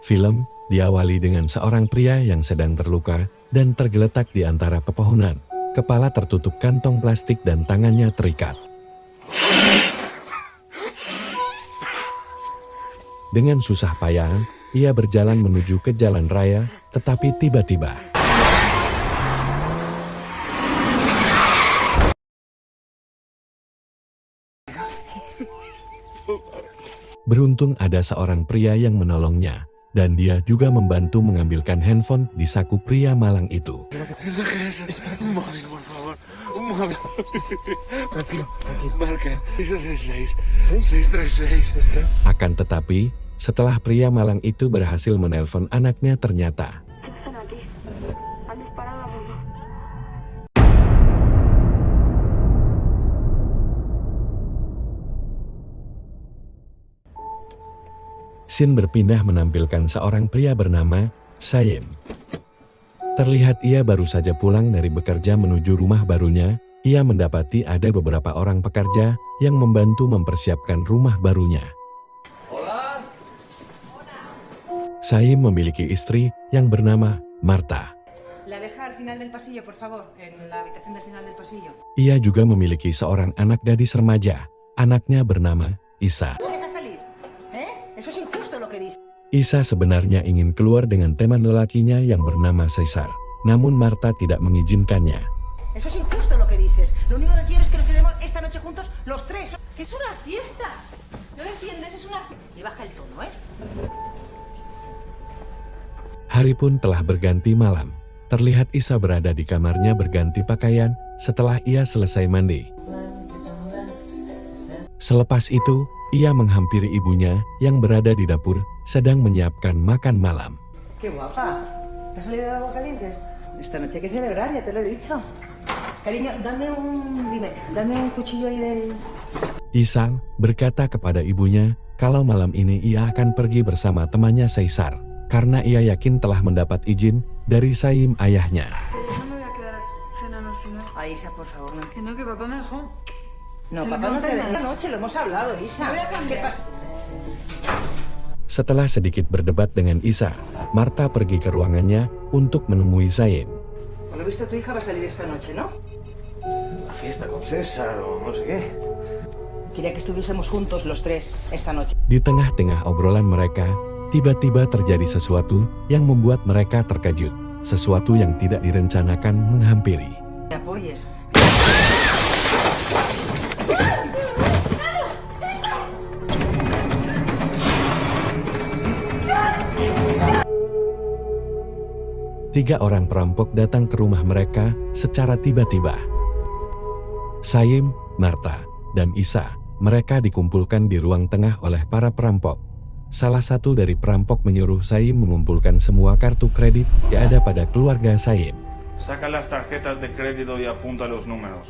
Film diawali dengan seorang pria yang sedang terluka dan tergeletak di antara pepohonan. Kepala tertutup kantong plastik dan tangannya terikat. Dengan susah payah, ia berjalan menuju ke jalan raya, tetapi tiba-tiba beruntung ada seorang pria yang menolongnya, dan dia juga membantu mengambilkan handphone di saku pria malang itu. Un móvil, por favor. Un móvil. Tranquilo, tranquilo. Marca 636. Akan tetapi, setelah pria malang itu berhasil menelpon anaknya ternyata Están aquí. Han disparado a Bruno. scene berpindah menampilkan seorang pria bernama Sayem. Terlihat ia baru saja pulang dari bekerja menuju rumah barunya. Ia mendapati ada beberapa orang pekerja yang membantu mempersiapkan rumah barunya. Sayem memiliki istri yang bernama Marta. La deja al final del pasillo, por favor, en la habitación del final del pasillo. Ia juga memiliki seorang anak gadis remaja. Anaknya bernama Isa. Deja salir, ¿eh? Eso es injusto lo que dice. Isa sebenarnya ingin keluar dengan teman lelakinya yang bernama Cesar. Namun Marta tidak mengizinkannya. Eso es injusto lo que dices. Lo único que quiero es que nos quedemos esta noche juntos los tres. ¡Que es una fiesta! ¿No lo entiendes? Es una fiesta. Y baja el tono, ¿eh? Hari pun telah berganti malam. Terlihat Isa berada di kamarnya berganti pakaian setelah ia selesai mandi. Selepas itu, ia menghampiri ibunya yang berada di dapur sedang menyiapkan makan malam. ¡Qué guapa! ¿Te has salido de agua caliente? Esta noche hay que celebrar, ya te lo he dicho. Cariño, dame un cuchillo ahí del... Isa berkata kepada ibunya kalau malam ini ia akan pergi bersama temannya Caesar, karena ia yakin telah mendapat izin dari Sayem ayahnya. Pero yo no me voy a quedar a cenar al final. Ay, Isa, por favor, no. Que no, que papá me dejó. No, Se papá lo no te monta deja. mal. Esta noche lo hemos hablado, Isa. Me voy a cambiar. ¿Qué pasa? Setelah sedikit berdebat dengan Isa, Marta pergi ke ruangannya untuk menemui Sayem. Por lo visto tu hija va a salir esta noche, ¿no? La fiesta con César o no sé qué. Quería que estuviésemos juntos los tres esta noche. Di tengah-tengah obrolan mereka, tiba-tiba terjadi sesuatu yang membuat mereka terkejut. Sesuatu yang tidak direncanakan menghampiri. ¿Me apoyes? Tiga orang perampok datang ke rumah mereka secara tiba-tiba. Sayem, Marta, dan Isa, mereka dikumpulkan di ruang tengah oleh para perampok. Salah satu dari perampok menyuruh Sayem mengumpulkan semua kartu kredit yang ada pada keluarga Sayem. Saca las tarjetas de crédito y apunta los números.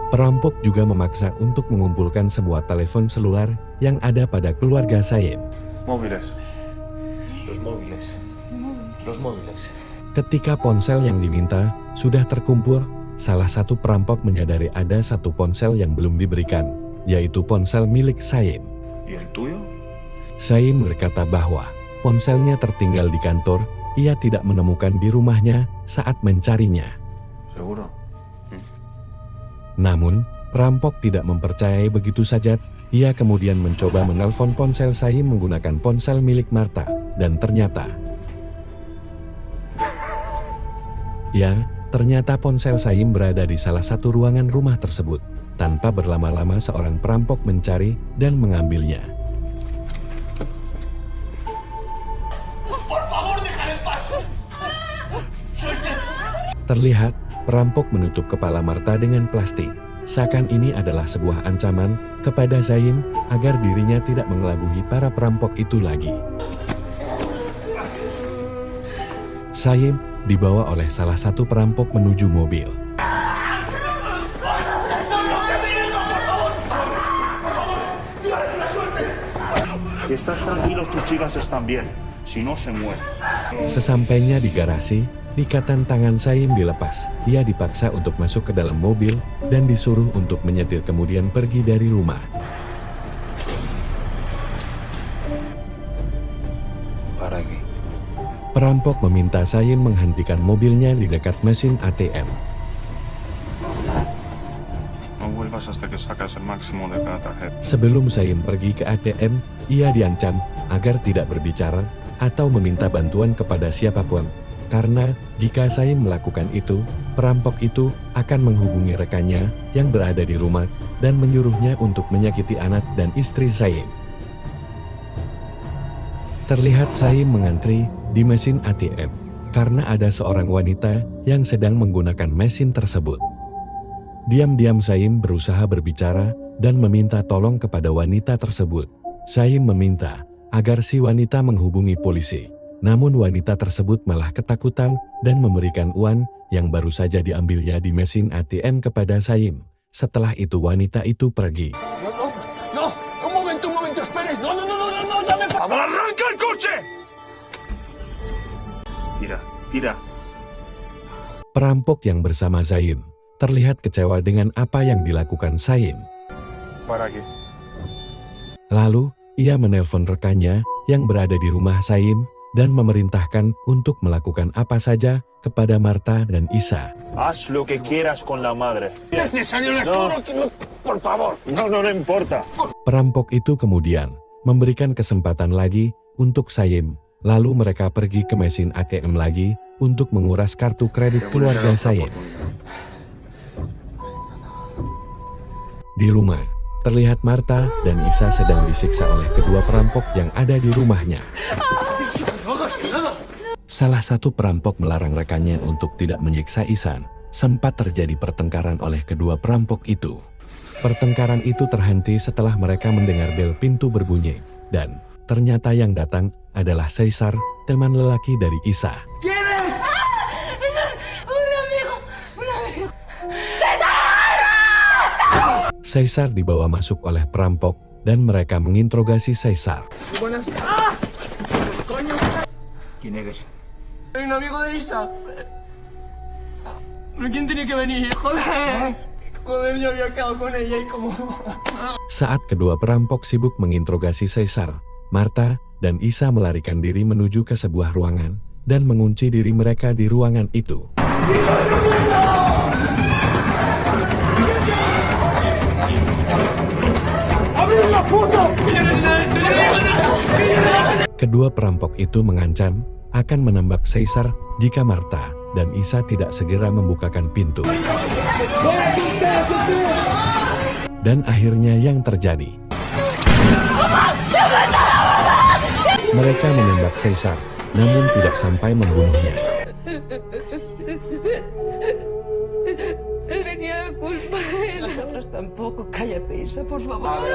Perampok juga memaksa untuk mengumpulkan sebuah telepon seluler yang ada pada keluarga Sayem. Móviles. Los móviles. Los móviles. Ketika ponsel yang diminta sudah terkumpul, salah satu perampok menyadari ada satu ponsel yang belum diberikan, yaitu ponsel milik Sayem. ¿Y el tuyo? Sayem berkata bahwa ponselnya tertinggal di kantor, ia tidak menemukan di rumahnya saat mencarinya. ¿Seguro? Namun, perampok tidak mempercayai begitu saja. Ia kemudian mencoba menelpon ponsel Sayem menggunakan ponsel milik Marta, dan ternyata ternyata ponsel Sayem berada di salah satu ruangan rumah tersebut. Tanpa berlama-lama seorang perampok mencari dan mengambilnya. Terlihat, perampok menutup kepala Marta dengan plastik. Seakan ini adalah sebuah ancaman kepada Sayem agar dirinya tidak mengelabuhi para perampok itu lagi. Sayem dibawa oleh salah satu perampok menuju mobil. Si estás tranquilo, tus chicas están bien. Si no, se mueren. Sesampainya di garasi, Ikatan tangan Saim dilepas. Ia dipaksa untuk masuk ke dalam mobil dan disuruh untuk menyetir kemudian pergi dari rumah. Para aquí. Perampok meminta Saim menghentikan mobilnya di dekat mesin ATM. No vuelvas hasta que sacas el máximo de cada tarjeta. Sebelum Saim pergi ke ATM, ia diancam agar tidak berbicara atau meminta bantuan kepada siapapun. Karena jika Saim melakukan itu, perampok itu akan menghubungi rekannya yang berada di rumah dan menyuruhnya untuk menyakiti anak dan istri Saim. Terlihat Saim mengantri di mesin ATM karena ada seorang wanita yang sedang menggunakan mesin tersebut. Diam-diam Saim berusaha berbicara dan meminta tolong kepada wanita tersebut. Saim meminta agar si wanita menghubungi polisi. Namun wanita tersebut malah ketakutan dan memberikan uang yang baru saja diambilnya di mesin ATM kepada Saim. Setelah itu wanita itu pergi. No, un momento, espere. No, ya me... ¡Arranca el coche! Tira. Perampok yang bersama Saim terlihat kecewa dengan apa yang dilakukan Saim. Para aquí. Lalu, ia menelpon rekannya yang berada di rumah Saim dan memerintahkan untuk melakukan apa saja kepada Marta dan Isa. Haz lo que quieras con la madre. Necesario, les juro que no... Por favor. No importa. Perampok itu kemudian memberikan kesempatan lagi untuk Saim. Lalu mereka pergi ke mesin ATM lagi untuk menguras kartu kredit keluarga Saim. Di rumah, terlihat Marta dan Isa sedang disiksa oleh kedua perampok yang ada di rumahnya. Salah satu perampok melarang rekannya untuk tidak menyiksa Isan. Sempat terjadi pertengkaran oleh kedua perampok itu. Pertengkaran itu terhenti setelah mereka mendengar bel pintu berbunyi. Dan ternyata yang datang adalah Caesar, teman lelaki dari Isa. Caesar dibawa masuk oleh perampok dan mereka menginterogasi Caesar. ¿Quién eres? Soy un amigo de Isa. ¿Pero quién tiene que venir? Joder, yo había quedado con ella y como... Saat kedua perampok sibuk menginterogasi Caesar, Marta dan Isa melarikan diri menuju ke sebuah ruangan dan mengunci diri mereka di ruangan itu. Kedua perampok itu mengancam akan menembak Caesar jika Marta dan Isa tidak segera membukakan pintu. Dan akhirnya yang terjadi. Mereka menembak Caesar, namun tidak sampai membunuhnya. Tenía la culpa. Nosotros tampoco. Cállate, Isa, por favor.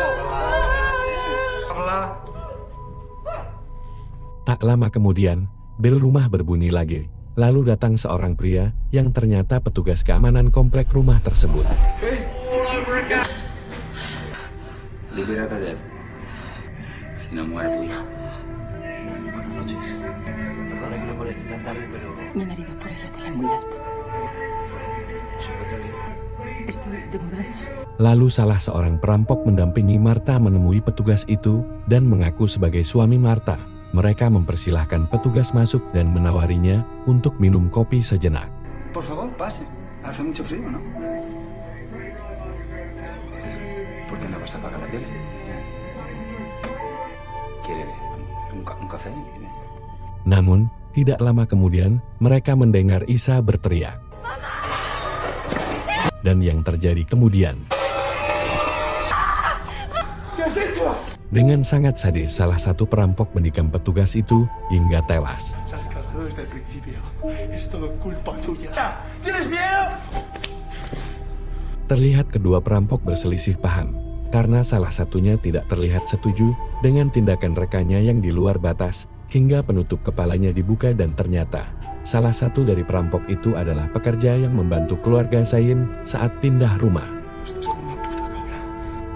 Tak lama kemudian, bel rumah berbunyi lagi. Lalu datang seorang pria yang ternyata petugas keamanan komplek rumah tersebut. Libérate de él. Si no muere tu hija. Buenas noches. Perdona que le moleste tan tarde, pero... Mi marido pone la tele muy alto. ¿Se encuentra bien? Estoy de mudanza. Lalu salah seorang perampok mendampingi Marta menemui petugas itu dan mengaku sebagai suami Marta. Mereka mempersilahkan petugas masuk dan menawarinya untuk minum kopi sejenak. Por favor, pase. Hace mucho frío, ¿no? ¿Por qué no vas a apagar la tele? ¿Quiere un café? Namun, tidak lama kemudian, mereka mendengar Isa berteriak. Dan yang terjadi kemudian. Dengan sangat sadis, salah satu perampok menikam petugas itu hingga tewas. Las cagado desde el principio. Es todo culpa tuya. ¿Tienes miedo? Terlihat kedua perampok berselisih paham, karena salah satunya tidak terlihat setuju dengan tindakan rekannya yang di luar batas, hingga penutup kepalanya dibuka dan ternyata, salah satu dari perampok itu adalah pekerja yang membantu keluarga Saim saat pindah rumah.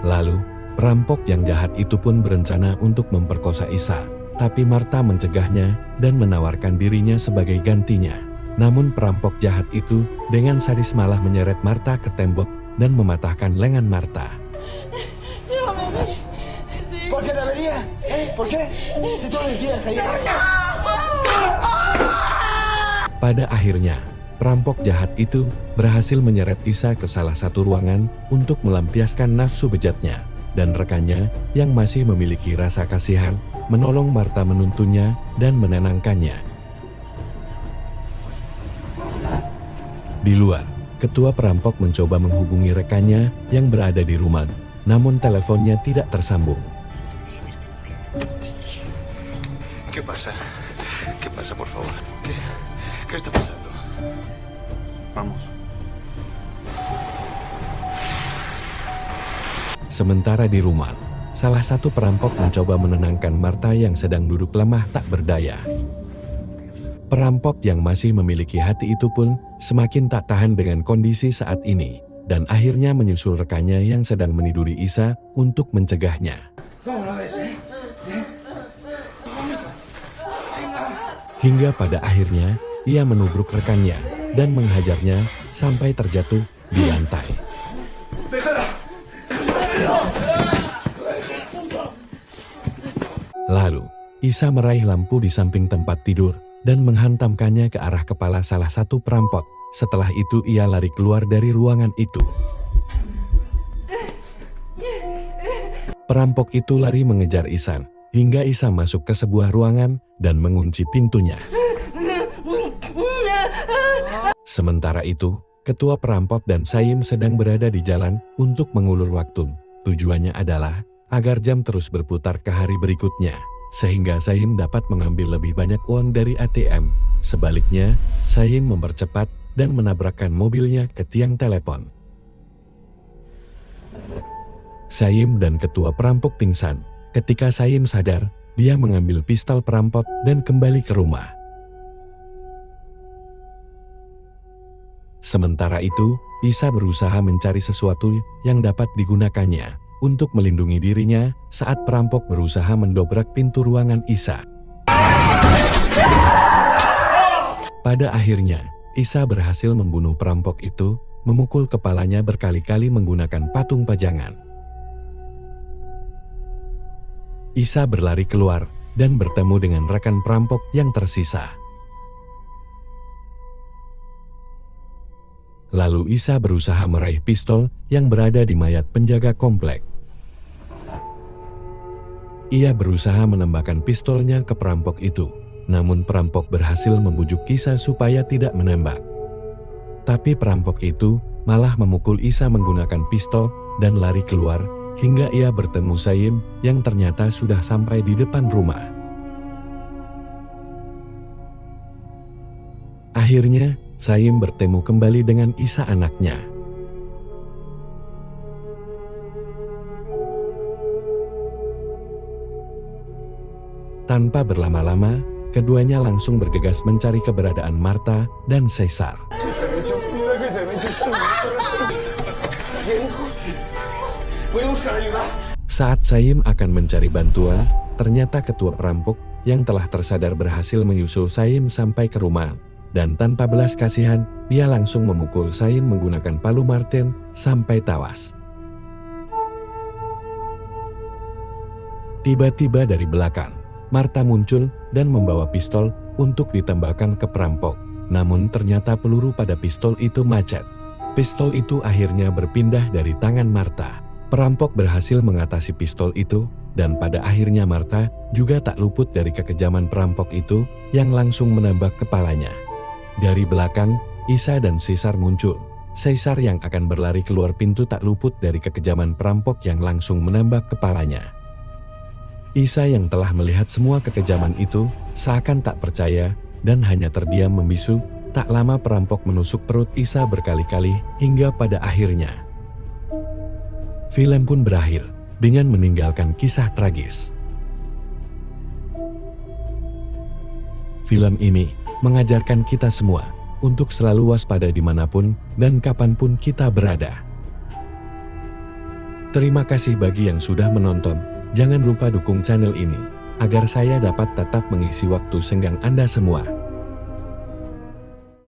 Lalu, perampok yang jahat itu pun berencana untuk memperkosa Isa, tapi Marta mencegahnya dan menawarkan dirinya sebagai gantinya. Namun perampok jahat itu dengan sadis malah menyeret Marta ke tembok dan mematahkan lengan Marta. ¿Por qué debería? ¿Por qué? Si tú eres vieja y... Pada akhirnya, perampok jahat itu berhasil menyeret Isa ke salah satu ruangan untuk melampiaskan nafsu bejatnya, dan rekannya yang masih memiliki rasa kasihan menolong Marta menuntunnya dan menenangkannya. Di luar, ketua perampok mencoba menghubungi rekannya yang berada di rumah, namun teleponnya tidak tersambung. ¿Qué pasa? ¿Qué pasa, por favor? ¿Qué está pasando? Vamos. Sementara di rumah, salah satu perampok mencoba menenangkan Marta yang sedang duduk lemah tak berdaya. Perampok yang masih memiliki hati itu pun semakin tak tahan dengan kondisi saat ini, dan akhirnya menyusul rekannya yang sedang meniduri Isa untuk mencegahnya. Hingga pada akhirnya, ia menubruk rekannya dan menghajarnya sampai terjatuh di lantai. Lalu, Isa meraih lampu di samping tempat tidur dan menghantamkannya ke arah kepala salah satu perampok. Setelah itu ia lari keluar dari ruangan itu. Perampok itu lari mengejar Isan, hingga Isa masuk ke sebuah ruangan dan mengunci pintunya. Sementara itu, ketua perampok dan Saim sedang berada di jalan untuk mengulur waktu. Tujuannya adalah agar jam terus berputar ke hari berikutnya, sehingga Saim dapat mengambil lebih banyak uang dari ATM. Sebaliknya, Saim mempercepat dan menabrakkan mobilnya ke tiang telepon. Saim dan ketua perampok pingsan. Ketika Saim sadar, dia mengambil pistol perampok dan kembali ke rumah. Sementara itu, Isa berusaha mencari sesuatu yang dapat digunakannya untuk melindungi dirinya saat perampok berusaha mendobrak pintu ruangan Isa. Pada akhirnya, Isa berhasil membunuh perampok itu, memukul kepalanya berkali-kali menggunakan patung pajangan. Isa berlari keluar dan bertemu dengan rekan perampok yang tersisa. Lalu Isa berusaha meraih pistol yang berada di mayat penjaga komplek. Ia berusaha menembakkan pistolnya ke perampok itu, namun perampok berhasil membujuk Isa supaya tidak menembak. Tapi perampok itu malah memukul Isa menggunakan pistol dan lari keluar, hingga ia bertemu Saim yang ternyata sudah sampai di depan rumah. Akhirnya, Saim bertemu kembali dengan Isa anaknya. Tanpa berlama-lama, keduanya langsung bergegas mencari keberadaan Marta dan Caesar. Saat Saim akan mencari bantuan, ternyata ketua perampok yang telah tersadar berhasil menyusul Saim sampai ke rumah. Dan tanpa belas kasihan, dia langsung memukul Saim menggunakan palu Martin sampai tewas. Tiba-tiba dari belakang, Marta muncul dan membawa pistol untuk ditembakkan ke perampok. Namun ternyata peluru pada pistol itu macet. Pistol itu akhirnya berpindah dari tangan Marta. Perampok berhasil mengatasi pistol itu, dan pada akhirnya Marta juga tak luput dari kekejaman perampok itu yang langsung menembak kepalanya. Dari belakang, Isa dan Caesar muncul. Caesar yang akan berlari keluar pintu tak luput dari kekejaman perampok yang langsung menembak kepalanya. Isa yang telah melihat semua kekejaman itu, seakan tak percaya, dan hanya terdiam membisu. Tak lama perampok menusuk perut Isa berkali-kali, hingga pada akhirnya film pun berakhir, dengan meninggalkan kisah tragis. Film ini mengajarkan kita semua untuk selalu waspada dimanapun dan kapanpun kita berada. Terima kasih bagi yang sudah menonton. Jangan lupa dukung channel ini, agar saya dapat tetap mengisi waktu senggang Anda semua.